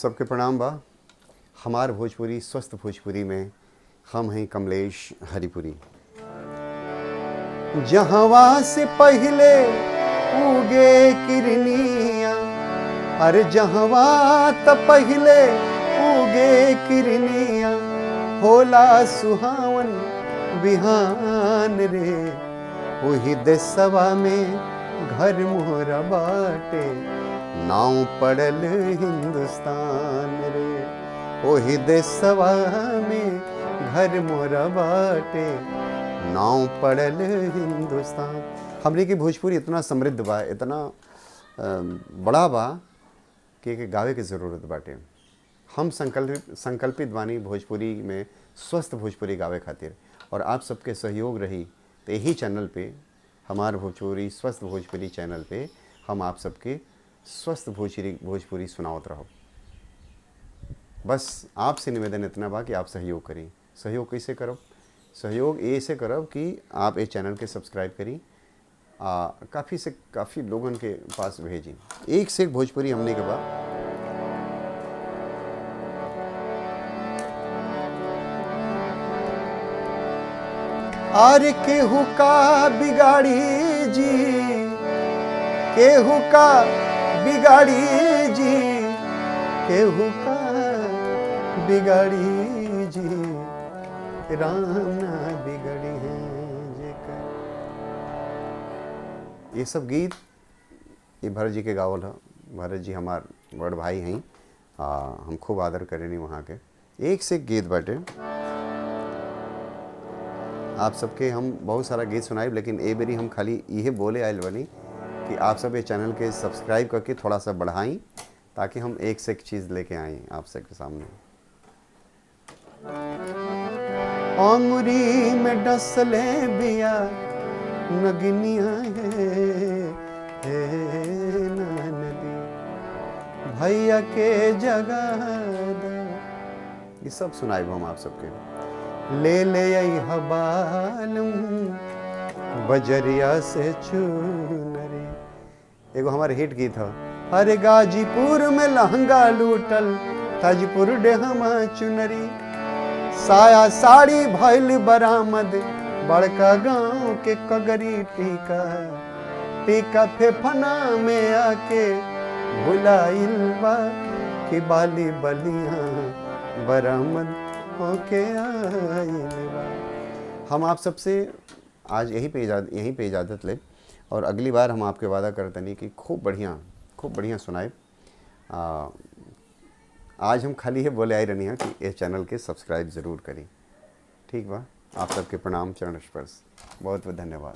सबके प्रणाम बा। हमार भोजपुरी स्वस्थ भोजपुरी में हम हैं कमलेश हरिपुरी। जहवा से पहले उगे किरनिया, अरे जहवा त पहले उगे किरनिया, होला सुहावन बिहान रे। वही देशवा में घर मोहरा बाटे, नाव पड़ल हिंदुस्तान रे। वही देशवा में घर मोहरा बाटे, नाव पड़ल हिंदुस्तान। हमने की भोजपुरी इतना समृद्ध बा, इतना बड़ा बा कि गावे की ज़रूरत बाटे। हम संकल्पित बानी भोजपुरी में स्वस्थ भोजपुरी गावे खातिर, और आप सबके सहयोग रही तो यही चैनल पे, हमार भोजपुरी स्वस्थ भोजपुरी चैनल पे हम आप सबके स्वस्थ भोजपुरी सुनावत रहो। बस आपसे निवेदन इतना बा कि आप सहयोग करी। सहयोग कैसे करब? सहयोग ऐसे करब कि आप इस चैनल के सब्सक्राइब करी, काफ़ी से काफ़ी लोगन के पास भेजी। एक से एक भोजपुरी हमने के बाद आरे केहू का बिगाड़ी जी, केहू का बिगाड़ी जी, केहू का बिगाड़ी जी, राम ना बिगड़ी है जेकर। ये सब गीत ये भरत जी के गावल है। भरत जी हमार बड़ भाई हैं, हम खूब आदर करेनी वहाँ के। एक से एक गीत बाटे, आप सबके हम बहुत सारा गीत सुनाई, लेकिन ए बेरी हम खाली यही बोले आयल बनी कि आप सब ये चैनल के सब्सक्राइब करके थोड़ा सा बढ़ाई, ताकि हम एक से एक चीज़ लेके आएँ आप सबके सामने। अंगुरी में डसले बिया नगनिया हे नदी, भैया के जगह ये सब सुनाई हम आप सबके। ले ले हबालम बजरिया से चुनरी, एगो हमारे हिट गीत है। अरे गाजीपुर में लहंगा लूटल, ताजपुर डेहमा चुनरी, साया साड़ी भइल बरामद, बड़का गांव के कगरी टीका, टीका फेफना में आके भुलाइल बा, कि बाली बलिया बरामद होके आइल बा। हम आप सबसे आज यहीं पे इजाज़त ले, और अगली बार हम आपके वादा करते नहीं कि खूब बढ़िया सुनाए। आज हम खाली ये बोले आई रहनी है कि इस चैनल के सब्सक्राइब ज़रूर करें। ठीक बा, आप सबके प्रणाम, चरण स्पर्श, बहुत बहुत धन्यवाद।